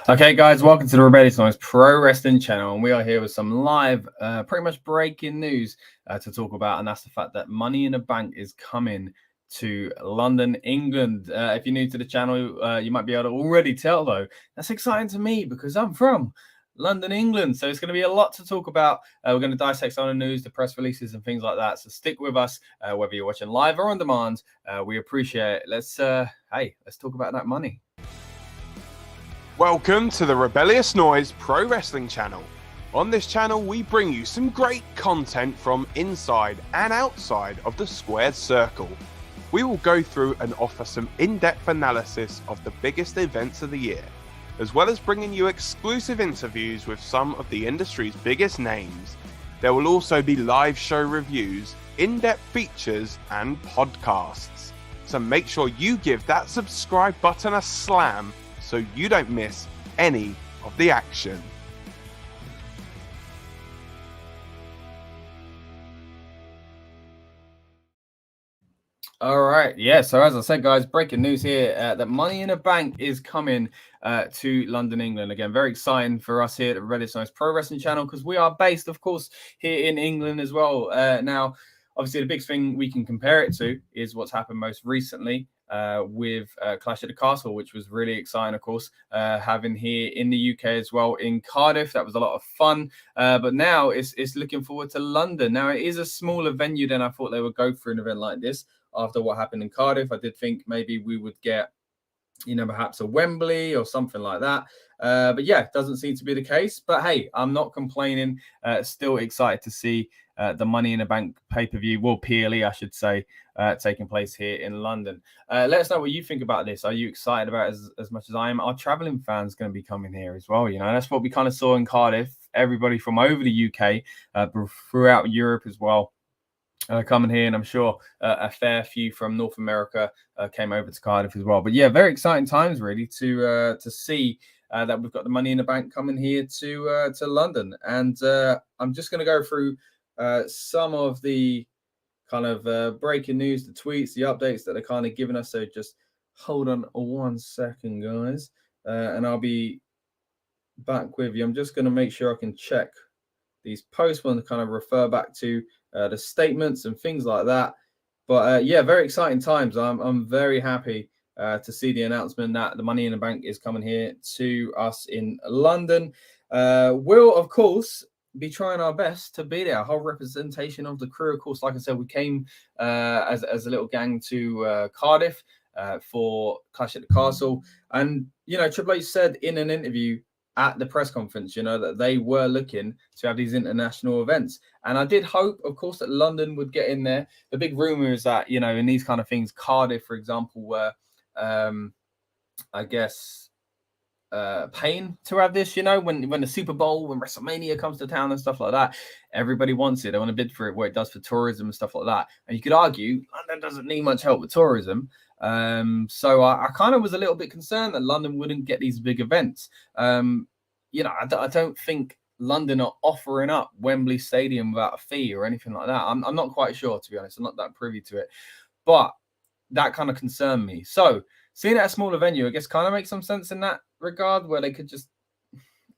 Okay, guys, welcome to the Rebellious Noise Pro Wrestling channel, and we are here with some live, pretty much breaking news to talk about, and that's the fact that Money in the Bank is coming to London, England. If you're new to the channel, you might be able to already tell, though. That's exciting to me because I'm from London, England, so it's going to be a lot to talk about. We're going to dissect some of the news, the press releases, and things like that. So stick with us, whether you're watching live or on demand. We appreciate it. Let's talk about that money. Welcome to the Rebellious Noise Pro Wrestling channel. On this channel, we bring you some great content from inside and outside of the squared circle. We will go through and offer some in-depth analysis of the biggest events of the year, as well as bringing you exclusive interviews with some of the industry's biggest names. There will also be live show reviews, in-depth features, and podcasts. So make sure you give that subscribe button a slam so you don't miss any of the action. All right, yeah. So as I said, guys, breaking news here that Money in the Bank is coming to London, England. Again, very exciting for us here at the Rebellious Noise Pro Wrestling channel because we are based, of course, here in England as well. Now, obviously, the biggest thing we can compare it to is what's happened most recently with Clash at the Castle, which was really exciting, of course, having here in the UK as well in Cardiff. That was a lot of fun. But now it's looking forward to London. Now, it is a smaller venue than I thought they would go for an event like this. After what happened in Cardiff, I did think maybe we would get, perhaps a Wembley or something like that. But yeah, doesn't seem to be the case. But hey, I'm not complaining. Still excited to see the Money in the Bank pay-per-view, well, PLE, I should say, taking place here in London. Let us know what you think about this. Are you excited about it as much as I am? Our traveling fans going to be coming here as well. That's what we kind of saw in Cardiff. Everybody from over the UK, throughout Europe as well. Coming here, and I'm sure a fair few from North America came over to Cardiff as well. But yeah, very exciting times really to see that we've got the Money in the Bank coming here to London. And I'm just going to go through some of the kind of breaking news, the tweets, the updates that they're kind of giving us. So just hold on 1 second, guys, and I'll be back with you. I'm just going to make sure I can check these posts when to kind of refer back to the statements and things like that. But yeah, very exciting times. I'm very happy to see the announcement that the Money in the Bank is coming here to us in London. We'll, of course, be trying our best to be there. A whole representation of the crew. Of course, like I said, we came as a little gang to Cardiff for Clash at the Castle. And, Triple H said in an interview at the press conference, that they were looking to have these international events. And I did hope, of course, that London would get in there. The big rumor is that, in these kind of things, Cardiff, for example, were, I guess, paying to have this, when the Super Bowl, when WrestleMania comes to town and stuff like that, everybody wants it. They want to bid for it, what it does for tourism and stuff like that. And you could argue London doesn't need much help with tourism. So I kind of was a little bit concerned that London wouldn't get these big events. I don't think London are offering up Wembley Stadium without a fee or anything like that. I'm not quite sure, to be honest. I'm not that privy to it, but that kind of concerned me. So seeing it at a smaller venue, I guess, kind of makes some sense in that regard, where they could just,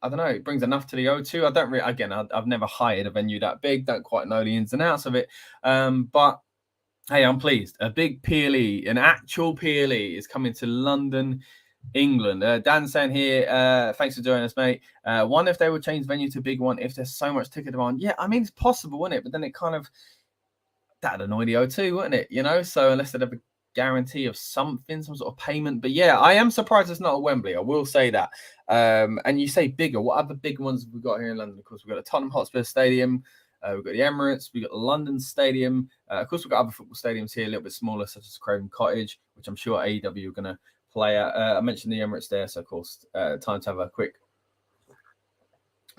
I don't know, it brings enough to the O2. I don't really, again, I've never hired a venue that big, don't quite know the ins and outs of it. But hey, I'm pleased. A big PLE, an actual PLE is coming to London, England. Dan's saying here, thanks for joining us, mate. One, if they would change venue to a big one, if there's so much ticket demand. Yeah, I mean, it's possible, wouldn't it? But then it kind of, that'd annoy the O2, wouldn't it? So unless they'd have a guarantee of something, some sort of payment. But yeah, I am surprised it's not a Wembley. I will say that. And you say bigger. What other big ones have we got here in London? Of course, we've got the Tottenham Hotspur Stadium. We've got the Emirates, we've got the London Stadium. Of course, we've got other football stadiums here, a little bit smaller, such as Craven Cottage, which I'm sure AEW are going to play at. I mentioned the Emirates there, so of course, time to have a quick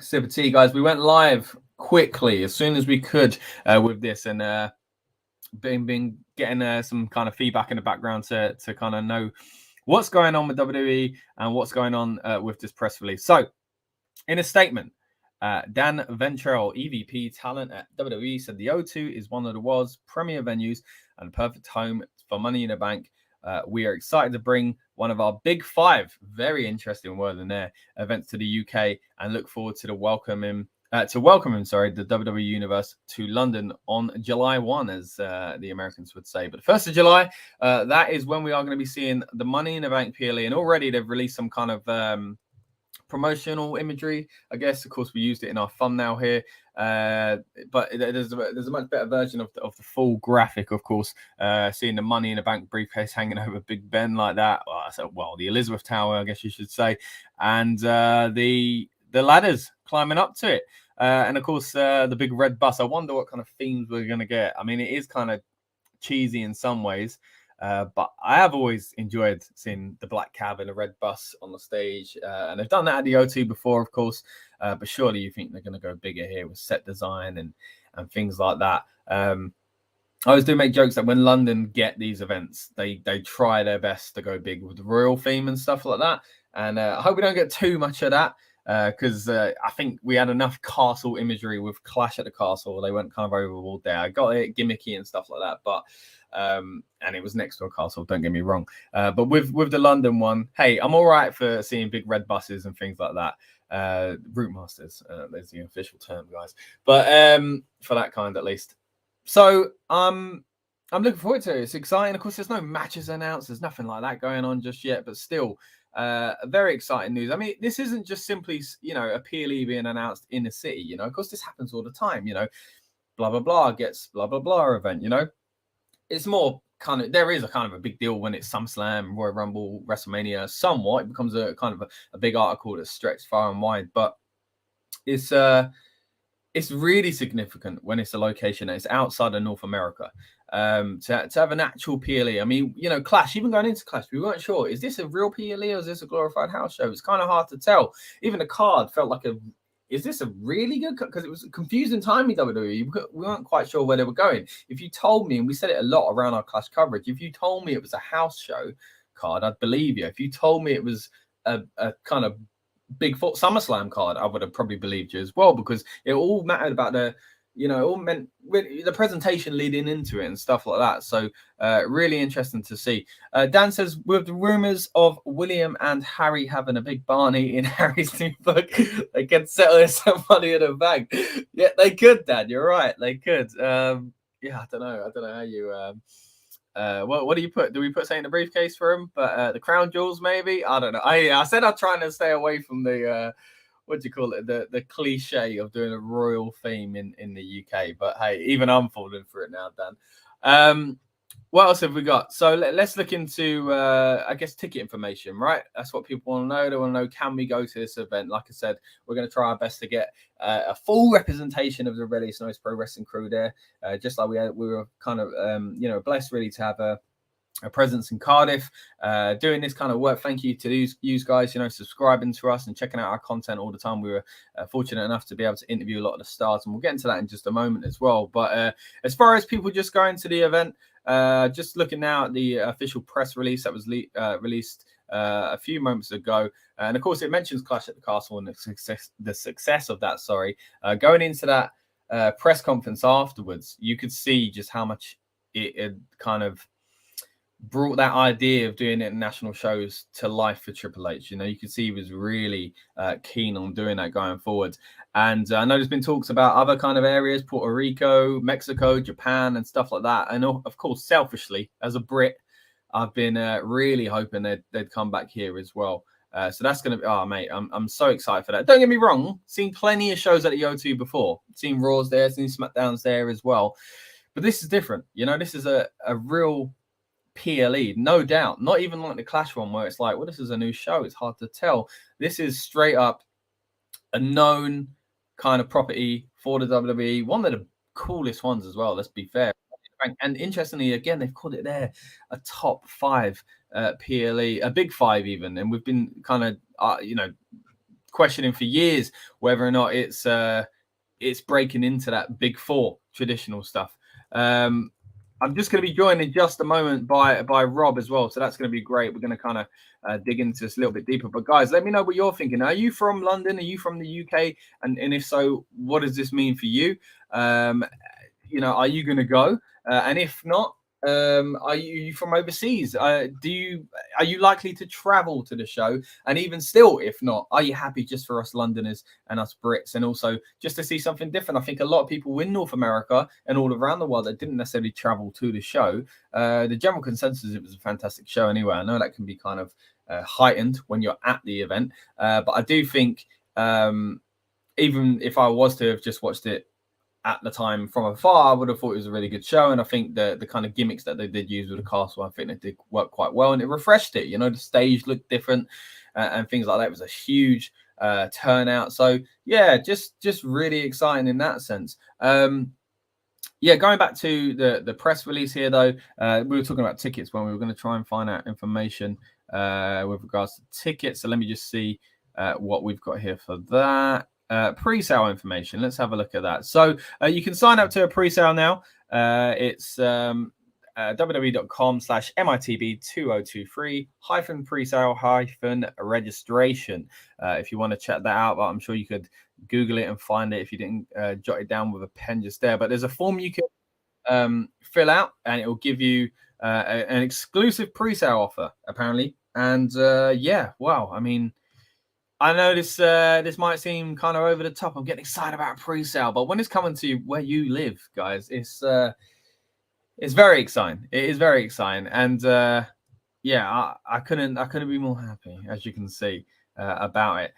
sip of tea, guys. We went live quickly, as soon as we could with this, and been getting some kind of feedback in the background to kind of know what's going on with WWE and what's going on with this press release. So, in a statement, Dan Ventrell, EVP talent at WWE, said the O2 is one of the world's premier venues and a perfect home for Money in the Bank. we are excited to bring one of our big 5, very interesting word in there, events to the UK, and look forward to welcome him, the WWE Universe to London on July 1, as the Americans would say. But the 1st of July, that is when we are going to be seeing the Money in the Bank PLE, and already they've released some kind of promotional imagery. I guess, of course, we used it in our thumbnail here, but there's a much better version of the full graphic, of course. Seeing the Money in the Bank briefcase hanging over Big Ben like that, well, the Elizabeth Tower, I guess you should say, and the ladders climbing up to it, and of course the big red bus. I wonder what kind of themes we're going to get. I mean, it is kind of cheesy in some ways, but I have always enjoyed seeing the black cab and a red bus on the stage, and they've done that at the O2 before, of course, but surely you think they're going to go bigger here with set design and things like that. I always do make jokes that when London get these events, they try their best to go big with the royal theme and stuff like that, and I hope we don't get too much of that, because I think we had enough castle imagery with Clash at the Castle. They went kind of overboard there. I got it gimmicky and stuff like that, but and it was next to a castle, don't get me wrong, but with the London one, hey, I'm all right for seeing big red buses and things like that. Route masters, there's the official term, guys, but for that kind at least. So I'm looking forward to it. It's exciting. Of course, there's no matches announced, there's nothing like that going on just yet, but still very exciting news. I mean, this isn't just simply, a PLE being announced in the city, of course this happens all the time, blah blah blah gets blah blah blah event, it's more kind of, there is a kind of a big deal when it's SummerSlam, Royal Rumble, WrestleMania. Somewhat, it becomes a kind of a big article that's stretched far and wide. But it's really significant when it's a location that is outside of North America. To have an actual PLE. I mean, Clash, even going into Clash, we weren't sure, is this a real PLE or is this a glorified house show? It's kind of hard to tell. Even the card felt like is this a really good, because it was a confusing time in WWE. We weren't quite sure where they were going. If you told me, and we said it a lot around our Clash coverage, if you told me it was a house show card, I'd believe you. If you told me it was a kind of big SummerSlam card, I would have probably believed you as well, because it all mattered about the, it all meant the presentation leading into it and stuff like that. So really interesting to see. Dan says, with the rumors of William and Harry having a big Barney in Harry's new book, they can settle some money in the bank. Yeah, they could, Dan. You're right. They could. Yeah, I don't know how you. What do you put? Do we put something in the briefcase for him? But the crown jewels, maybe. I don't know. I said I'm trying to stay away from the. What do you call it? The cliche of doing a royal theme in the UK. But hey, even I'm falling for it now, Dan. What else have we got? So let's look into, I guess, ticket information, right? That's what people want to know. They want to know, can we go to this event? Like I said, we're going to try our best to get a full representation of the Rebellious Noise Pro Wrestling crew there. Just like we were kind of, blessed really to have a presence in Cardiff, doing this kind of work. Thank you to you guys, subscribing to us and checking out our content all the time. We were fortunate enough to be able to interview a lot of the stars, and we'll get into that in just a moment as well. But as far as people just going to the event, just looking now at the official press release that was released a few moments ago, and of course it mentions Clash at the Castle and the success of that. Going into that press conference afterwards, you could see just how much it kind of brought that idea of doing international shows to life for Triple H. You could see he was really keen on doing that going forward. And I know there's been talks about other kind of areas, Puerto Rico, Mexico, Japan, and stuff like that. And of course, selfishly, as a Brit, I've been really hoping they'd come back here as well. So that's going to be, oh, mate, I'm so excited for that. Don't get me wrong, seen plenty of shows at the O2 before. Seen Raws there, seen Smackdowns there as well. But this is different. This is a real PLE, no doubt. Not even like the Clash one where it's like, well, this is a new show. It's hard to tell. This is straight up a known kind of property for the WWE. One of the coolest ones as well, let's be fair. And interestingly, again, they've called it there a top 5 PLE, a big 5 even. And we've been kind of, questioning for years whether or not it's breaking into that big 4 traditional stuff. I'm just going to be joined in just a moment by Rob as well. So that's going to be great. We're going to kind of dig into this a little bit deeper. But guys, let me know what you're thinking. Are you from London? Are you from the UK? And if so, what does this mean for you? Are you going to go? And if not, Are you from overseas? Are you likely to travel to the show? And even still, if not, are you happy just for us Londoners and us Brits, and also just to see something different? I think a lot of people in North America and all around the world that didn't necessarily travel to the show, the general consensus, it was a fantastic show anyway. I know that can be kind of heightened when you're at the event, but I do think even if I was to have just watched it at the time from afar, I would have thought it was a really good show. And I think the kind of gimmicks that they did use with the castle, I think they did work quite well, and it refreshed it. You know, the stage looked different and things like that. It was a huge turnout. So yeah, just really exciting in that sense. Yeah, going back to the press release here, though, we were talking about tickets when we were going to try and find out information with regards to tickets. So let me just see what we've got here for that. Pre-sale information. Let's have a look at that. So you can sign up to a pre-sale now. It's www.com/MITB2023 pre-sale registration. If you want to check that out, but I'm sure you could Google it and find it if you didn't jot it down with a pen just there. But there's a form you can fill out, and it will give you an exclusive pre-sale offer, apparently. And yeah, wow. I mean, I know this might seem kind of over the top. I'm getting excited about pre-sale, but when it's coming to where you live, guys, it's very exciting. It is very exciting, and yeah, I couldn't be more happy, as you can see, about it.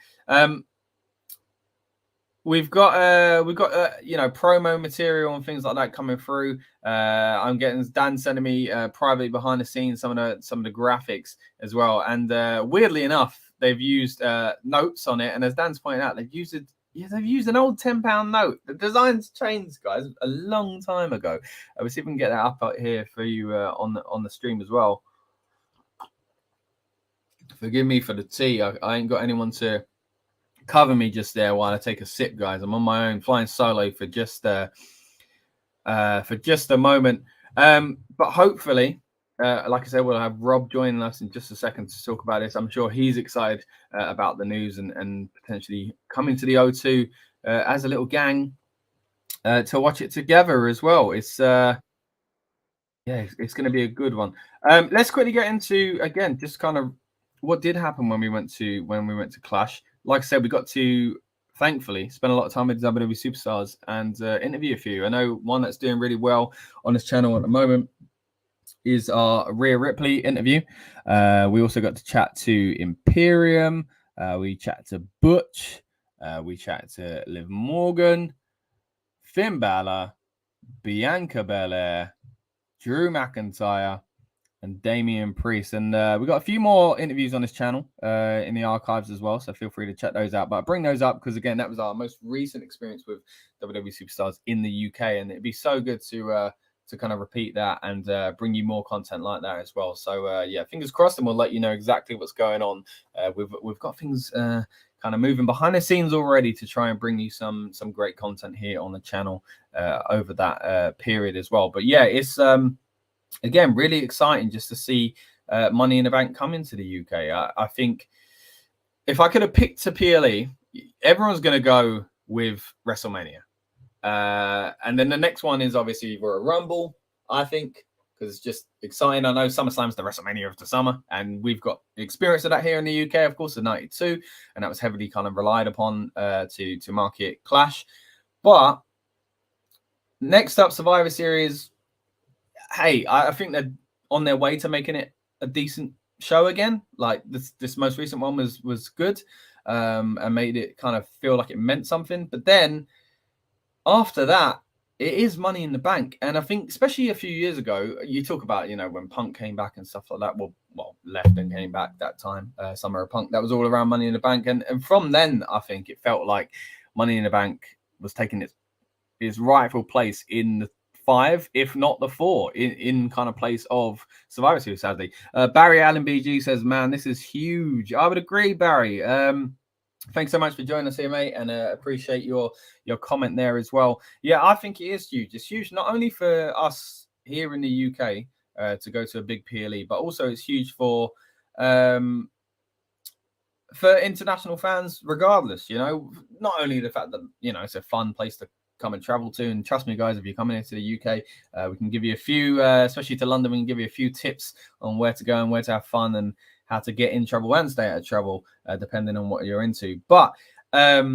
We've got you know, promo material and things like that coming through. I'm getting Dan sending me privately behind the scenes some of the graphics as well. And weirdly enough, they've used notes on it. And as Dan's pointed out, they've used an old £10 note. The design's changed, guys, a long time ago. We'll see if we can get that up out here for you on the stream as well. Forgive me for the tea. I ain't got anyone to cover me just there while I take a sip, guys. I'm on my own, flying solo for just a moment. But hopefully, like I said, we'll have Rob joining us in just a second to talk about this. I'm sure he's excited about the news and potentially coming to the O2 as a little gang to watch it together as well. It's yeah, it's going to be a good one. Let's quickly get into, again, just kind of what did happen when we went to Clash. Like I said, we got to, thankfully, spend a lot of time with WWE superstars and interview a few. I know one that's doing really well on this channel at the moment is our Rhea Ripley interview. We also got to chat to Imperium. We chat to Butch. We chat to Liv Morgan, Finn Balor, Bianca Belair, Drew McIntyre, and Damian Priest. And we've got a few more interviews on this channel in the archives as well, so feel free to check those out. But I bring those up because, again, that was our most recent experience with WWE Superstars in the UK, and it'd be so good to kind of repeat that and bring you more content like that as well. So, yeah, fingers crossed, and we'll let you know exactly what's going on. We've got things kind of moving behind the scenes already to try and bring you some great content here on the channel over that period as well. But, yeah, it's... again, really exciting just to see Money in the Bank come into the UK. I think if I could have picked a PLE, everyone's going to go with WrestleMania. And then the next one is obviously for a Rumble, I think, because it's just exciting. I know SummerSlam's the WrestleMania of the summer, and we've got the experience of that here in the UK, of course, in '92, and that was heavily kind of relied upon to market Clash. But next up, Survivor Series. Hey, I think they're on their way to making it a decent show again. Like this most recent one was good, and made it kind of feel like it meant something. But then after that, it is Money in the Bank, and I think especially a few years ago, you talk about, you know, when Punk came back and stuff like that. Well, left and came back that time, Summer of Punk. That was all around Money in the Bank, and from then I think it felt like Money in the Bank was taking its rightful place in the 5, if not the 4, in kind of place of Survivor Series, sadly. Barry Allen BG says, man, this is huge. I would agree, Barry. Thanks so much for joining us here, mate, and appreciate your comment there as well. Yeah, I think it is huge. It's huge not only for us here in the UK to go to a big PLE, but also it's huge for international fans regardless. You know, not only the fact that, you know, it's a fun place to come and travel to. And trust me, guys, if you're coming into the UK, we can give you a few, especially to London, we can give you a few tips on where to go and where to have fun and how to get in trouble and stay out of trouble, depending on what you're into. But yeah,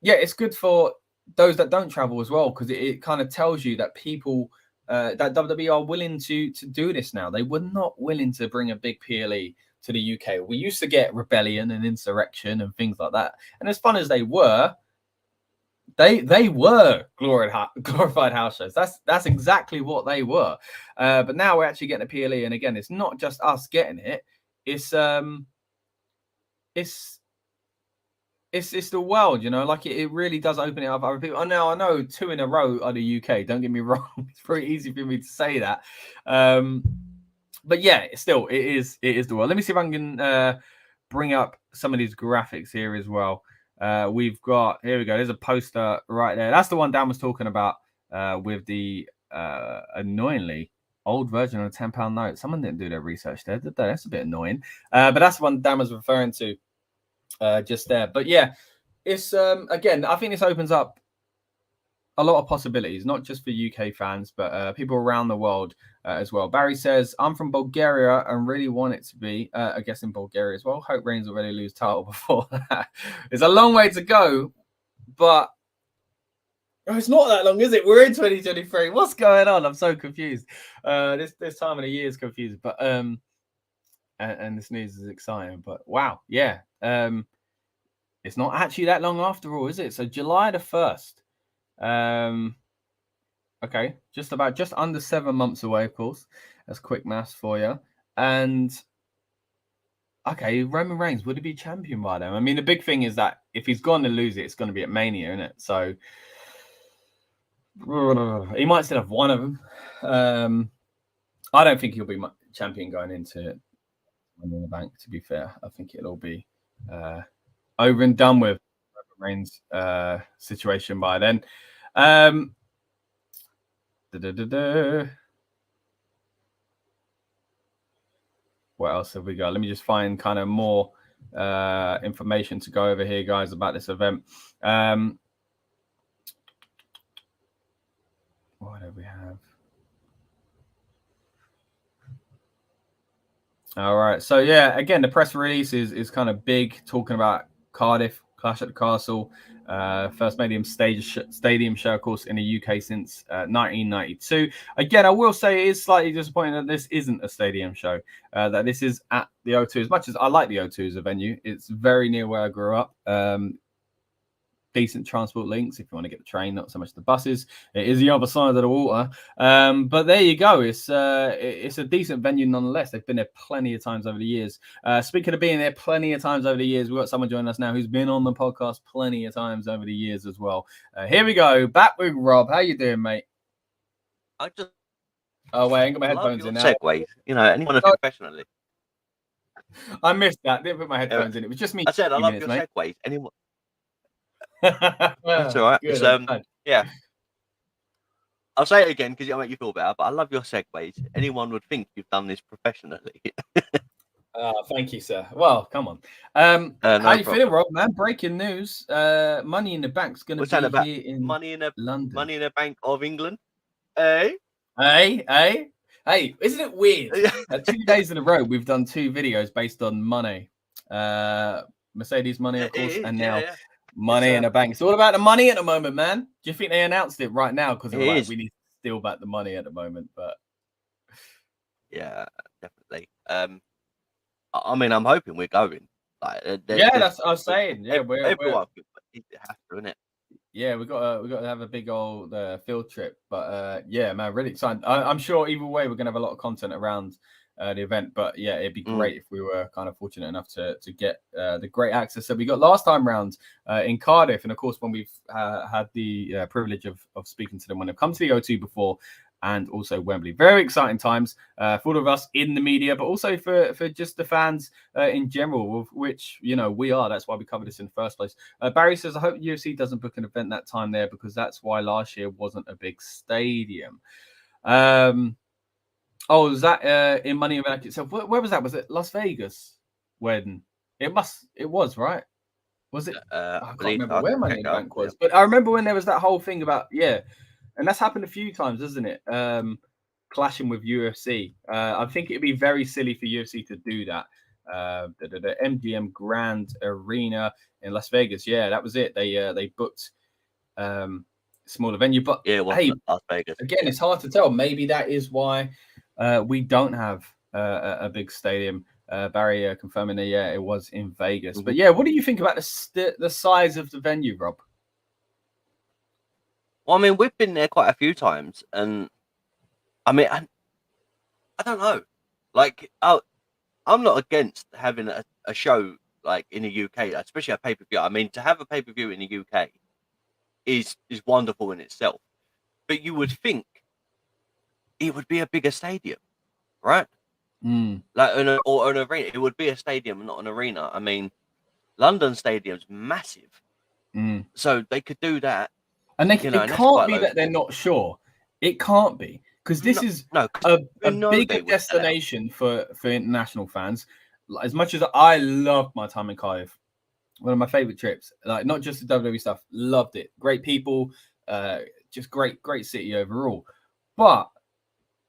it's good for those that don't travel as well, because it kind of tells you that people that WWE are willing to do this now. They were not willing to bring a big PLE to the UK. We used to get Rebellion and Insurrection and things like that, and as fun as they were, they were glorified house shows. That's exactly what they were. But now we're actually getting a PLE, and again, it's not just us getting it. It's the world, you know, like it really does open it up for other people. I know 2 in a row are the UK. Don't get me wrong. It's very easy for me to say that. But yeah, still, it is the world. Let me see if I can bring up some of these graphics here as well. We've got, here we go. There's a poster right there. That's the one Dan was talking about with the annoyingly old version of a £10 note. Someone didn't do their research there, did they? That's a bit annoying. But that's the one Dan was referring to. Just there. But yeah, it's again, I think this opens up a lot of possibilities, not just for UK fans, but people around the world as well. Barry says, I'm from Bulgaria and really want it to be, I guess, in Bulgaria as well. Hope Reigns already lose title before that. It's a long way to go, but it's not that long, is it? We're in 2023. What's going on? I'm so confused. This time of the year is confused, but and this news is exciting, but wow, yeah. It's not actually that long after all, is it? So July the 1st. Okay, just under 7 months away, of course. That's quick maths for you. And okay, Roman Reigns, would he be champion by then? I mean, the big thing is that if he's going to lose it, it's going to be at Mania, isn't it? So he might still have one of them. I don't think he'll be champion going into Money in the Bank, to be fair. I think it'll all be over and done with Reigns situation by then. What else have we got? Let me just find kind of more information to go over here, guys, about this event. What do we have? All right. So yeah, again, the press release is kind of big, talking about Cardiff Clash at the Castle, first stadium show, of course, in the UK since 1992. Again, I will say it is slightly disappointing that this isn't a stadium show, that this is at the O2. As much as I like the O2 as a venue, it's very near where I grew up. Decent transport links if you want to get the train, not so much the buses. It is the other side of the water, but there you go. It's a decent venue nonetheless. They've been there plenty of times over the years. Speaking of being there plenty of times over the years, we've got someone joining us now who's been on the podcast plenty of times over the years as well. Here we go, back with Rob. How you doing, mate? I just I ain't got my headphones in now. Segways, you know, anyone professionally. I missed that. Didn't put my headphones in. It was just me. I said I love your segues. Anyone. That's all right. It's, yeah. I'll say it again because it'll make you feel better, but I love your segues. Anyone would think you've done this professionally. Thank you, sir. Well, come on. How you feeling, Rob, man? Breaking news. Money in the Bank's going to be here in London. Money in the Bank of England. Hey, isn't it weird? 2 days in a row, we've done 2 videos based on money. Mercedes money, of course, and now Money in the Bank. It's all about the money at the moment, man. Do you think they announced it right now? Because we need to steal back the money at the moment. But yeah, definitely. I mean, I'm hoping we're going. That's what I was saying. Yeah, everyone has to, isn't it? Yeah, we got to have a big old field trip. But yeah, man, really excited. I'm sure either way we're gonna have a lot of content around the event. But yeah, it'd be great if we were kind of fortunate enough to get the great access that we got last time round in Cardiff, and of course when we've had the privilege of speaking to them when they've come to the O2 before, and also Wembley. Very exciting times for all of us in the media, but also for just the fans in general, of which, you know, we are. That's why we covered this in the first place. Barry says, I hope UFC doesn't book an event that time there, because that's why last year wasn't a big stadium. Was that in Money in the Bank itself? Where was that? Was it Las Vegas? When it was, right? Was it? I I can't believe remember so. I where can Money check in the out, Bank yeah. was, but I remember when there was that whole thing about and that's happened a few times, isn't it? Clashing with UFC. I think it'd be very silly for UFC to do that. The MGM Grand Arena in Las Vegas. Yeah, that was it. They booked smaller venue, but Yeah, it was hey, Las Vegas. again, it's hard to tell. Maybe that is why we don't have a big stadium. Barry confirming that, yeah, it was in Vegas. But yeah, what do you think about the size of the venue, Rob? Well, I mean, we've been there quite a few times, and I mean, I don't know. Like, I'm not against having a show like in the UK, especially a pay-per-view. I mean, to have a pay-per-view in the UK is wonderful in itself. But you would think it would be a bigger stadium, right? Like or an arena. It would be a stadium, not an arena. I mean, London Stadium's massive, so they could do that. And it And that's can't quite be that they're not sure. It can't be, because this is a bigger destination for international fans. As much as I loved my time in Cardiff, one of my favorite trips, like not just the WWE stuff, loved it. Great people, just great city overall. But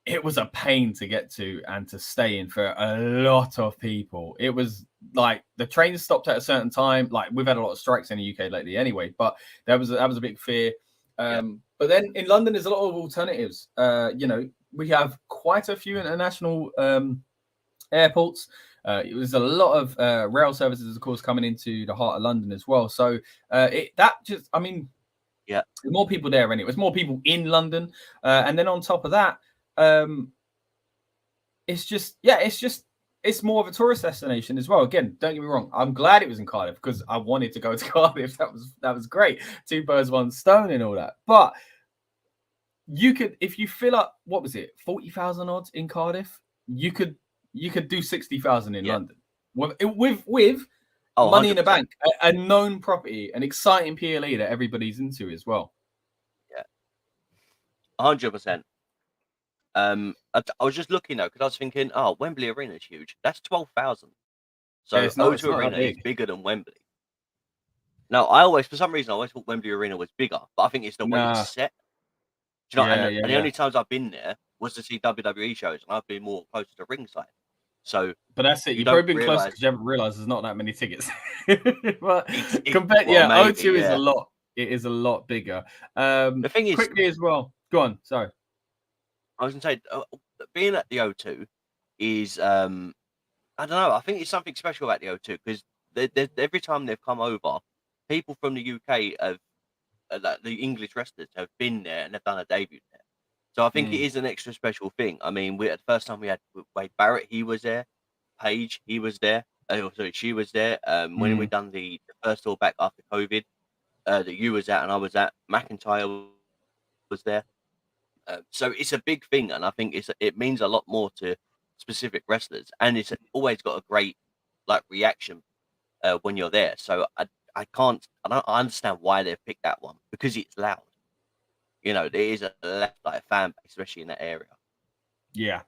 it was a pain to get to and to stay in for a lot of people. It was like the trains stopped at a certain time. Like we've had a lot of strikes in the UK lately anyway, but that was a big fear. But then in London, there's a lot of alternatives. We have quite a few international airports. There's a lot of rail services, of course, coming into the heart of London as well. So there's more people there anyway. There's more people in London, and then on top of that, it's more of a tourist destination as well. Again, don't get me wrong. I'm glad it was in Cardiff because I wanted to go to Cardiff. That was great. 2 birds, 1 stone and all that. But you could, if you fill up, what was it, 40,000 odds in Cardiff, you could do 60,000 in London with Money 100%. in the Bank, a known property, an exciting PLE that everybody's into as well. Yeah, 100%. I was just looking though because I was thinking, oh, Wembley Arena is huge. That's 12,000. So O2 Arena is bigger than Wembley. No, for some reason, I always thought Wembley Arena was bigger, but I think it's the way it's set. Do you know? And the only times I've been there was to see WWE shows, and I've been more closer to ringside. So, but that's it. You've probably been close because you haven't realised there's not that many tickets. But compared, O2 is a lot. It is a lot bigger. The thing is, quickly as well. Go on. Sorry. I was going to say, being at the O2 is, I don't know. I think it's something special about the O2 because every time they've come over, people from the UK the English wrestlers have been there and they've done a debut there. So I think it is an extra special thing. I mean, the first time we had Wade Barrett, he was there. Paige, he was there. She was there. When we done the first tour back after COVID, that you was at and I was at, McIntyre was there. So it's a big thing, and I think it means a lot more to specific wrestlers, and it's always got a great reaction when you're there. So I understand why they've picked that one because it's loud. There is a fan base, especially in that area. Yeah.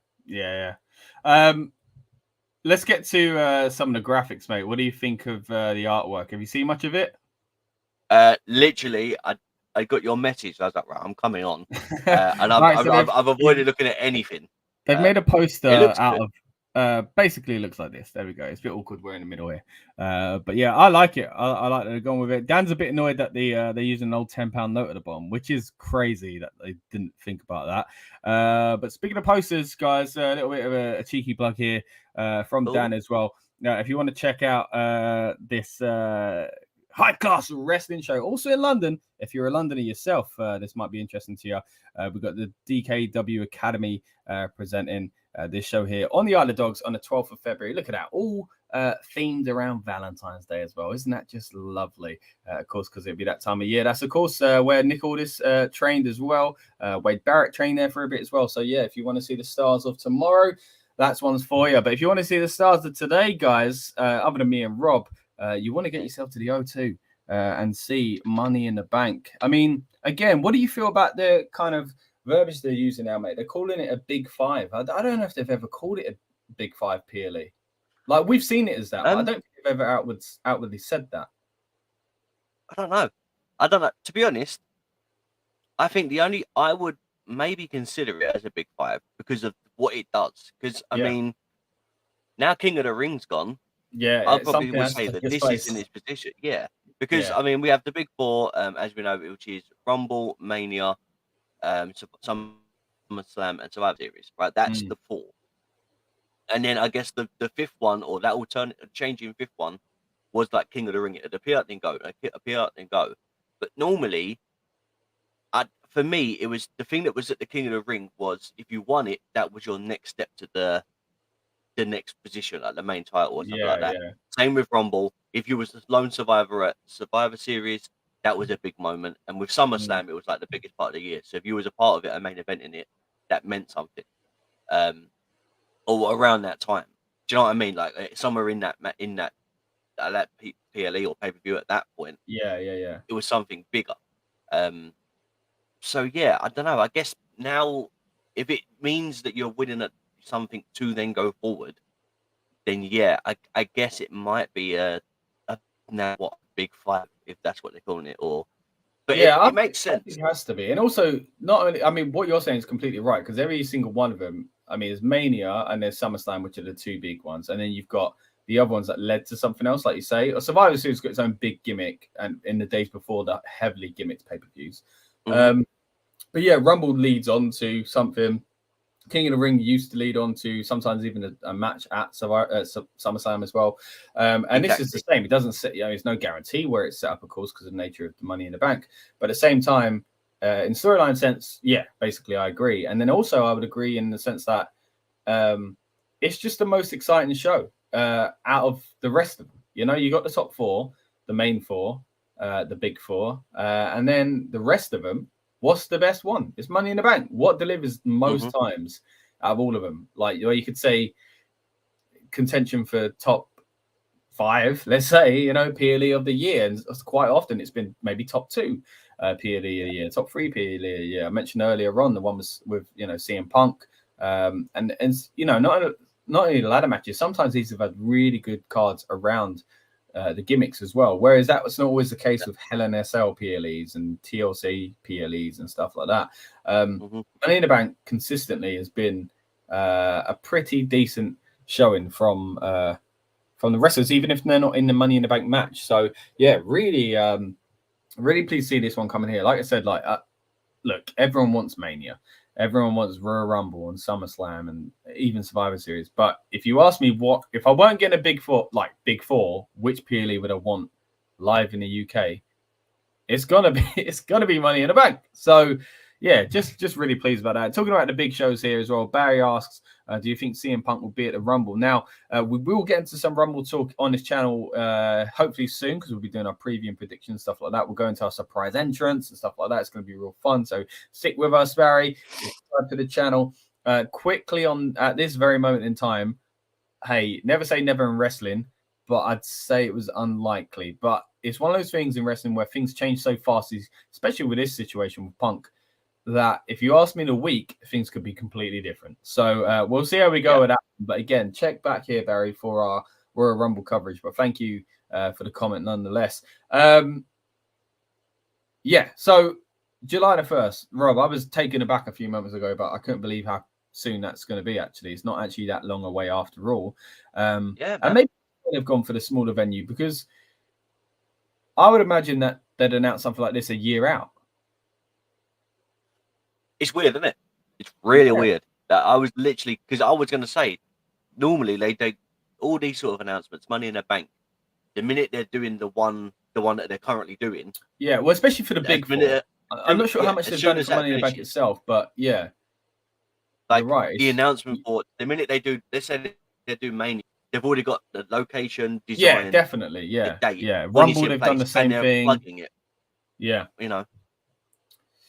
Let's get to some of the graphics, mate. What do you think of the artwork? Have you seen much of it? Literally, I got your message. I was like, right, I'm coming on, and I've avoided looking at anything. They've made a poster out of basically it looks like this. There we go. It's a bit awkward. We're in the middle here, but yeah, I like it. I like that they're going with it. Dan's a bit annoyed that they're using an old £10 note at the bottom, which is crazy that they didn't think about that. But speaking of posters, guys, a little bit of a cheeky plug here from Dan as well. Now, if you want to check out this high-class wrestling show, also in London. If you're a Londoner yourself, this might be interesting to you. We've got the DKW Academy presenting this show here on the Isle of Dogs on the 12th of February. Look at that. All themed around Valentine's Day as well. Isn't that just lovely? Of course, because it'll be that time of year. That's, of course, where Nick Aldis trained as well. Wade Barrett trained there for a bit as well. So, yeah, if you want to see the stars of tomorrow, that's one's for you. But if you want to see the stars of today, guys, other than me and Rob, you want to get yourself to the O2 and see Money in the Bank. I mean, again, what do you feel about the kind of verbiage they're using now, mate? They're calling it a Big Five. I don't know if they've ever called it a Big Five PLE. Like, we've seen it as that, but I don't think they've ever outwardly said that. don't know. I don't know. To be honest, I think I would maybe consider it as a big 5 because of what it does. Because I mean, now King of the Ring's gone. I probably something would has say to that take this place. is in his position. Yeah, because I mean, we have the big 4, as we know, which is Rumble, Mania, SummerSlam, and Survivor Series. Right, that's the 4. And then I guess the fifth one, or that changing fifth one, was like King of the Ring. It appeared and go, appear and go. But normally, for me, it was the thing that was at the King of the Ring was if you won it, that was your next step to the next position, like the main title or something like that. Same with Rumble. If you was the lone survivor at Survivor Series, that was a big moment. And with SummerSlam, it was like the biggest part of the year. So if you was a part of it, a main event in it, that meant something. Or around that time. Do you know what I mean? Like somewhere in that PLE or pay-per-view at that point. It was something bigger. So yeah, I don't know. I guess now, if it means that you're winning at something to then go forward, then yeah, I guess it might be a now what big 5 if that's what they're calling it, or. But it makes sense. It has to be, and also not only. I mean, what you're saying is completely right because every single one of them. I mean, there's Mania and there's SummerSlam, which are the 2 big ones, and then you've got the other ones that led to something else, like you say. Or Survivor Series got its own big gimmick, and in the days before that, heavily gimmicked pay-per-views. But yeah, Rumble leads on to something. King of the Ring used to lead on to sometimes even a match at SummerSlam as well. And this is the same. It doesn't set, it's no guarantee where it's set up, of course, because of the nature of the Money in the Bank. But at the same time, in storyline sense, yeah, basically I agree. And then also I would agree in the sense that it's just the most exciting show out of the rest of them. You got the top 4, the main 4, the big 4, and then the rest of them. What's the best one? It's Money in the Bank. What delivers most times out of all of them? Like, you could say contention for top 5, let's say, PLE of the year. And quite often it's been maybe top 2 PLE of the year, top 3 PLE of the year. I mentioned earlier on the one was with, CM Punk. And not only the ladder matches, sometimes these have had really good cards around the gimmicks as well. Whereas that was not always the case with Hell in SL PLEs and TLC PLEs and stuff like that. Money in the Bank consistently has been a pretty decent showing from the wrestlers, even if they're not in the Money in the Bank match. So yeah, really, really pleased to see this one coming here. Like I said, look, everyone wants Mania. Everyone wants Royal Rumble and SummerSlam and even Survivor Series. But if you ask me if I weren't getting a big 4, which PLE would I want live in the UK? It's gonna be Money in the Bank. So yeah, just really pleased about that. Talking about the big shows here as well. Barry asks, do you think CM Punk will be at the Rumble? Now, we will get into some Rumble talk on this channel hopefully soon because we'll be doing our preview and predictions, stuff like that. We'll go into our surprise entrance and stuff like that. It's going to be real fun. So stick with us, Barry. Subscribe to the channel. Quickly at this very moment in time, hey, never say never in wrestling, but I'd say it was unlikely. But it's one of those things in wrestling where things change so fast, especially with this situation with Punk, that if you ask me in a week, things could be completely different. So we'll see how we go with that. But again, check back here, Barry, for our Royal Rumble coverage. But thank you for the comment nonetheless. So July the 1st, Rob, I was taken aback a few moments ago, but I couldn't believe how soon that's going to be, actually. It's not actually that long away after all. And maybe they've gone for the smaller venue because I would imagine that they'd announce something like this a year out. It's weird, isn't it? It's really weird. That I was literally, because I was going to say, normally they all these sort of announcements, Money in the Bank, the minute they're doing the one that they're currently doing. Yeah, well, especially for the big 4. I'm not sure how much they've done for Money in the Bank itself, but yeah. Like, you're right. The announcement for the minute they do, they said they do Mania, they've already got the location, design. Yeah, definitely. Yeah. The date, yeah. Rumble, they've done the same thing. Plugging it. Yeah.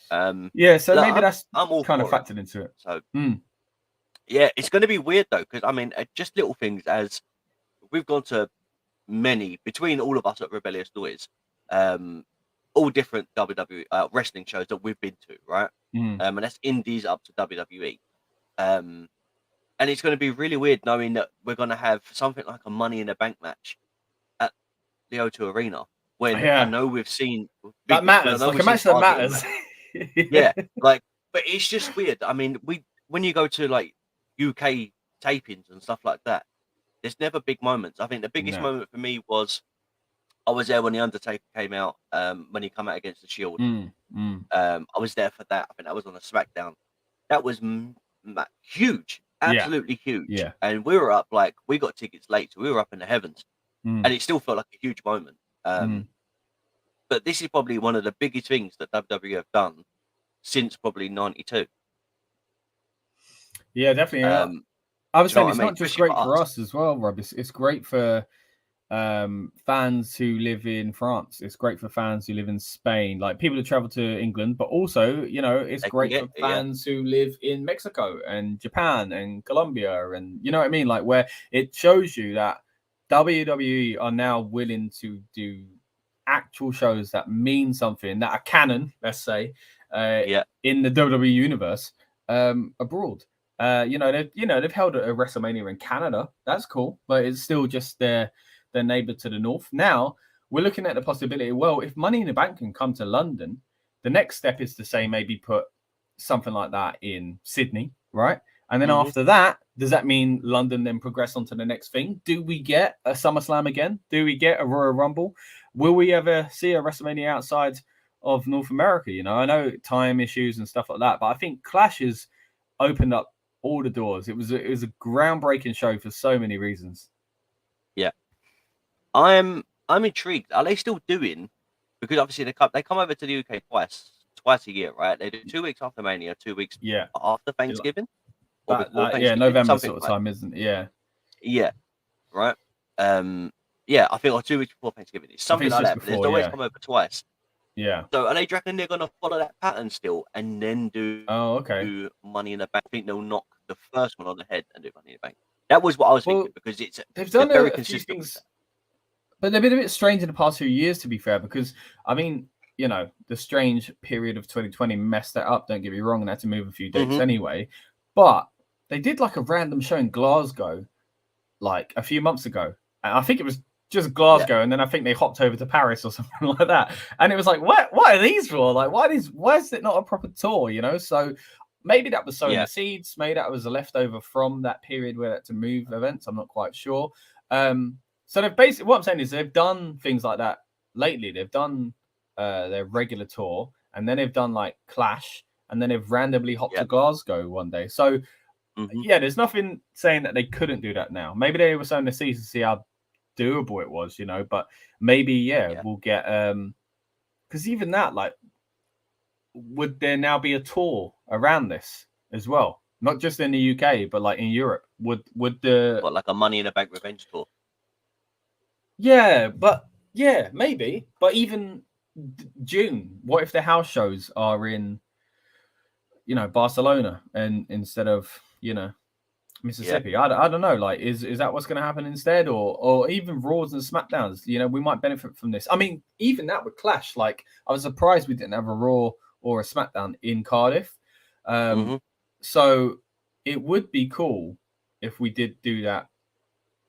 So maybe that's kind of factored into it. So yeah, it's going to be weird though, because I mean, just little things as we've gone to many between all of us at Rebellious Noise, all different WWE wrestling shows that we've been to, right? And that's indies up to WWE. And it's going to be really weird knowing that we're going to have something like a Money in the Bank match at the O2 Arena when I know we've seen that matters, like a match that matters. Yeah, like, but it's just weird. I mean, when you go to like UK tapings and stuff like that, there's never big moments. I think the biggest moment for me was I was there when the Undertaker came out, when he came out against the Shield. I was there for that. I think that was on a Smackdown. That was huge, absolutely huge. Yeah. And we were up, like, we got tickets late, so we were up in the heavens, and it still felt like a huge moment. But this is probably one of the biggest things that WWE have done since probably '92. Yeah, definitely. I was saying it's not just great for us as well, Rob. It's great for fans who live in France. It's great for fans who live in Spain, like people who travel to England, but also, you know, it's great for fans who live in Mexico and Japan and Colombia, and you know what I mean, like where it shows you that WWE are now willing to do actual shows that mean something, that are canon, let's say, in the WWE universe, abroad. They've held a WrestleMania in Canada. That's cool, but it's still just their neighbor to the north. Now we're looking at the possibility, well, if Money in the Bank can come to London, the next step is to say maybe put something like that in Sydney, right? And then after that, does that mean London then progress on to the next thing? Do we get a SummerSlam again? Do we get a Royal Rumble? Will we ever see a WrestleMania outside of North America? You know, I know time issues and stuff like that, but I think Clash has opened up all the doors. It was a groundbreaking show for so many reasons. Yeah, I'm intrigued. Are they still doing? Because obviously they come over to the UK twice a year, right? They do 2 weeks after Mania, 2 weeks after Thanksgiving. November sort of time, isn't it? Yeah, right. I think like 2 weeks before Thanksgiving. It's something like that. But there's always come over twice. Yeah. So are they reckon they're gonna follow that pattern still, and then do Money in the Bank? I think they'll knock the first one on the head and do Money in the Bank. That was what I was thinking, because they've done very a consistent few things, but they've been a bit strange in the past few years, to be fair. Because I mean, you know, the strange period of 2020 messed that up. Don't get me wrong, and had to move a few dates anyway. But they did like a random show in Glasgow, like a few months ago, and I think it was just Glasgow, and then I think they hopped over to Paris or something like that. And it was like, what are these for? Like, why is it not a proper tour? You know, so maybe that was sowing the seeds. Maybe that was a leftover from that period where they had to move events. I'm not quite sure. So they've basically, what I'm saying is they've done things like that lately. They've done their regular tour, and then they've done like Clash, and then they've randomly hopped to Glasgow one day. So there's nothing saying that they couldn't do that now. Maybe they were sowing the seeds to see how doable it was, you know, but maybe we'll get because even that, like, would there now be a tour around this as well, not just in the UK but like in Europe? Would like a Money in the Bank revenge tour? Maybe, but even June, what if the house shows are in, you know, Barcelona and instead of, you know, Mississippi? I don't know. Like, is that what's going to happen instead, or even Raws and Smackdowns? You know, we might benefit from this. I mean, even that would clash. Like, I was surprised we didn't have a Raw or a Smackdown in Cardiff. So it would be cool if we did do that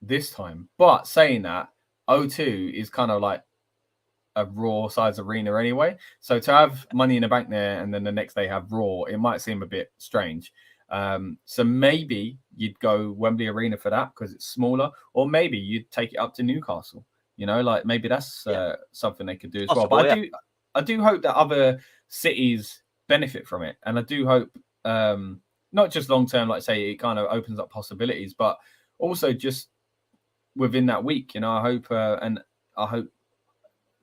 this time. But saying that, O2 is kind of like a Raw size arena anyway. So to have Money in the Bank there and then the next day have Raw, it might seem a bit strange. So maybe you'd go Wembley Arena for that because it's smaller, or maybe you'd take it up to Newcastle. You know, like maybe that's something they could do as well. But I do hope that other cities benefit from it, and I do hope not just long term, like say it kind of opens up possibilities, but also just within that week. You know, I hope,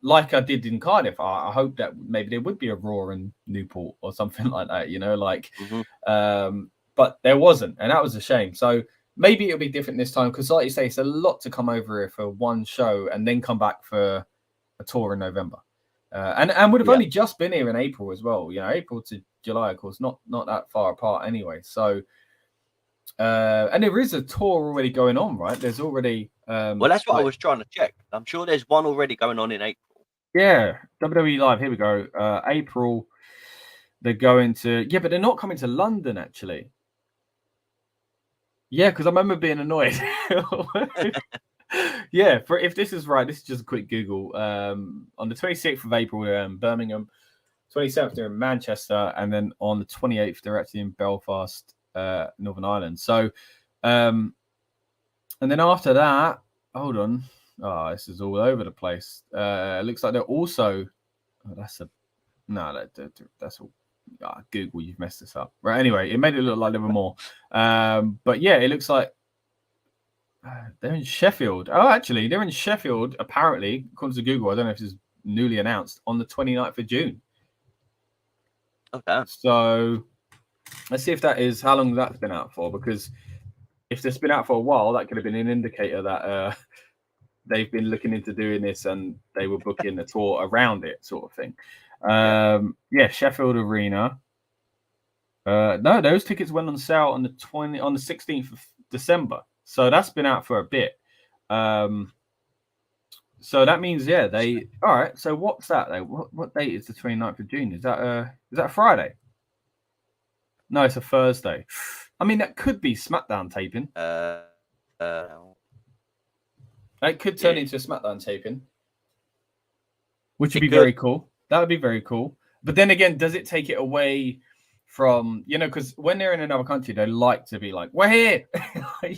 like I did in Cardiff, I hope that maybe there would be a Raw in Newport or something like that, you know, like, but there wasn't, and that was a shame. So maybe it'll be different this time, because like you say, it's a lot to come over here for one show and then come back for a tour in November. And would have only just been here in April as well, you know, April to July, of course, not that far apart anyway. So, and there is a tour already going on, right? There's already... well, that's what I was trying to check. I'm sure there's one already going on in April. Yeah, WWE Live. Here we go. April, they're going to... Yeah, but they're not coming to London, actually. Yeah, because I remember being annoyed. Yeah, for if this is right, this is just a quick Google. On the 26th of April, they're in Birmingham, 27th they're in Manchester, and then on the 28th they're actually in Belfast, Northern Ireland. So, and then after that, hold on. Oh, this is all over the place. It looks like they're also. Oh, that's all. Google, you've messed this up. Right. Anyway, it made it look like there were more. But yeah, it looks like they're in Sheffield. Oh, actually, they're in Sheffield, apparently, according to Google. I don't know if this is newly announced on the 29th of June. Okay. So let's see if that is how long that's been out for, because if it's been out for a while, that could have been an indicator that they've been looking into doing this and they were booking a tour around it, sort of thing. Yeah, Sheffield Arena. No, those tickets went on sale on the 16th of December. So that's been out for a bit. So that means, yeah, all right. So what's that though? What date is the 29th of June? Is that a Friday? No, it's a Thursday. I mean, that could be Smackdown taping. It could turn into a Smackdown taping, which would be very cool. That would be very cool. But then again, does it take it away from, because when they're in another country, they like to be like, we're here.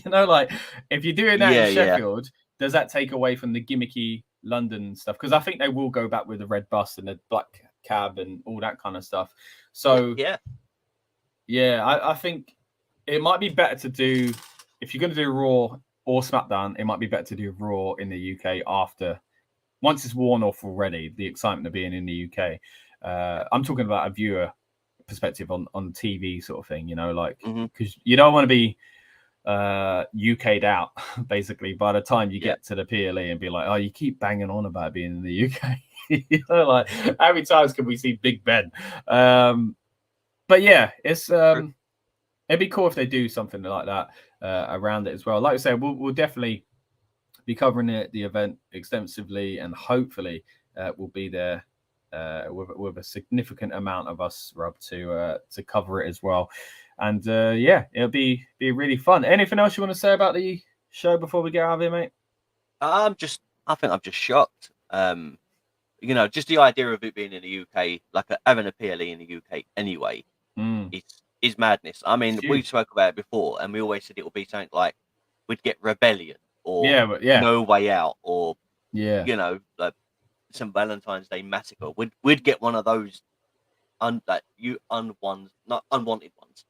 Like if you're doing that in Sheffield, does that take away from the gimmicky London stuff? Because I think they will go back with the red bus and the black cab and all that kind of stuff. So I think it might be better to do, if you're going to do Raw or SmackDown, it might be better to do Raw in the UK once it's worn off already, the excitement of being in the UK. I'm talking about a viewer perspective on TV sort of thing, like, because you don't want to be UK'd out basically by the time you get to the PLE and be like, oh, you keep banging on about being in the UK. Like how many times can we see Big Ben? But yeah, it's it'd be cool if they do something like that around it as well. Like I said, we'll definitely be covering the event extensively, and hopefully we'll be there with a significant amount of us, Rob, to cover it as well. And it'll be really fun. Anything else you want to say about the show before we get out of here, mate? I think I'm just shocked. Just the idea of it being in the UK, like having a PLE in the UK anyway, is madness. I mean, we spoke about it before, and we always said it would be something like we'd get Rebellion or No Way Out, or like some Valentine's Day Massacre. We'd get one of those not unwanted ones.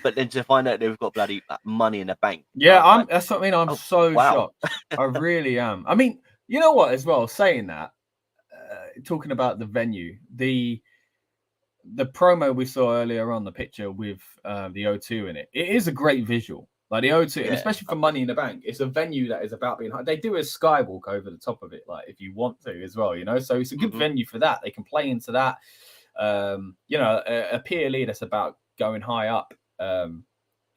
But then to find out they've got bloody Money in the Bank. Yeah, that's what I mean. I'm shocked. I really am. I mean, you know what? As well, saying that, talking about the venue, the promo we saw earlier on, the picture with the O2 in it, it is a great visual. Like the O2, especially for Money in the Bank, it's a venue that is about being high. They do a skywalk over the top of it, like if you want to as well, So it's a good venue for that. They can play into that. A PLE that's about going high up.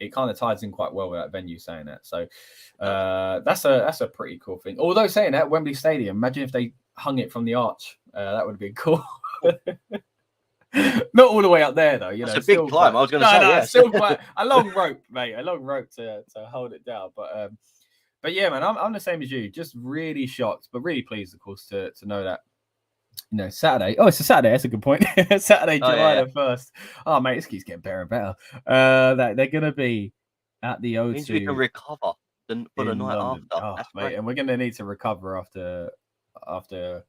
It kind of ties in quite well with that venue saying that. So that's a pretty cool thing. Although saying that, Wembley Stadium, imagine if they hung it from the arch. That would have been cool. Not all the way up there though, It's a big climb. I was going to say, still quite a long rope, mate. A long rope to hold it down. But yeah, man, I'm the same as you. Just really shocked, but really pleased, of course, to know that. Saturday. Oh, it's a Saturday. That's a good point. Saturday, July the 1st. Oh, mate, this keeps getting better and better. That they're gonna be at the O2. Means we can recover for the night London. after. Oh, mate, and we're gonna need to recover after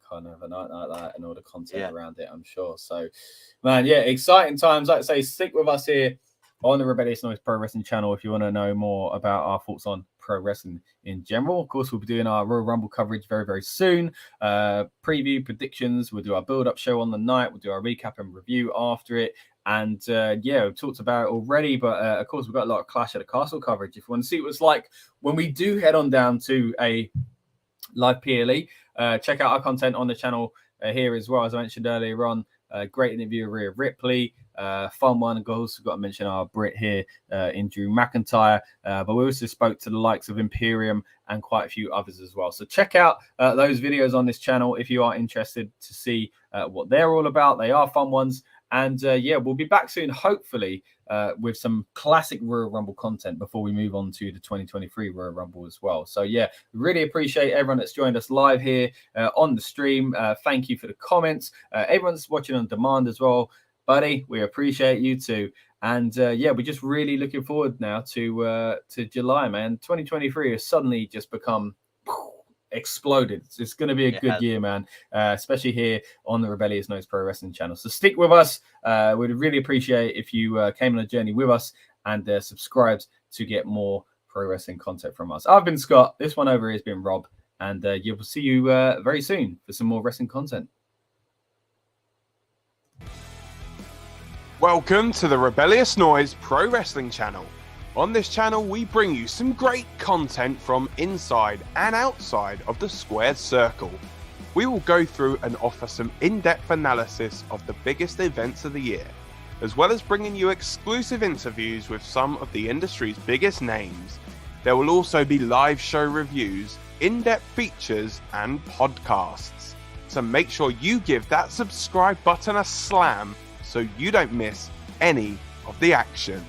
kind of a night like that and all the content around it, I'm sure. So, man, exciting times. Like I say, stick with us here on the Rebellious Noise Pro Wrestling channel if you want to know more about our thoughts on pro wrestling in general. Of course, we'll be doing our Royal Rumble coverage very, very soon. Preview, predictions. We'll do our build-up show on the night. We'll do our recap and review after it. And we've talked about it already, but of course, we've got a lot of Clash at the Castle coverage. If you want to see what it's like when we do head on down to a live PLE, check out our content on the channel here as well. As I mentioned earlier on, great interview with Rhea Ripley, fun one. I've also got to mention our Brit here in Drew McIntyre, but we also spoke to the likes of Imperium and quite a few others as well. So check out those videos on this channel if you are interested to see what they're all about. They are fun ones, And yeah, we'll be back soon, hopefully, with some classic Royal Rumble content before we move on to the 2023 Royal Rumble as well. So yeah, really appreciate everyone that's joined us live here on the stream. Thank you for the comments. Everyone's watching on demand as well, buddy. We appreciate you too. And yeah, we're just really looking forward now to July, man. 2023 has suddenly just become exploded. It's going to be a good year, man, especially here on the Rebellious Noise Pro Wrestling channel. So stick with us. We'd really appreciate if you came on a journey with us and subscribed to get more pro wrestling content from us. I've been Scott. This one over here has been Rob, and you will see you very soon for some more wrestling content. Welcome to the Rebellious Noise Pro Wrestling channel. On this channel, we bring you some great content from inside and outside of the squared circle. We will go through and offer some in-depth analysis of the biggest events of the year, as well as bringing you exclusive interviews with some of the industry's biggest names. There will also be live show reviews, in-depth features, and podcasts. So make sure you give that subscribe button a slam so you don't miss any of the action.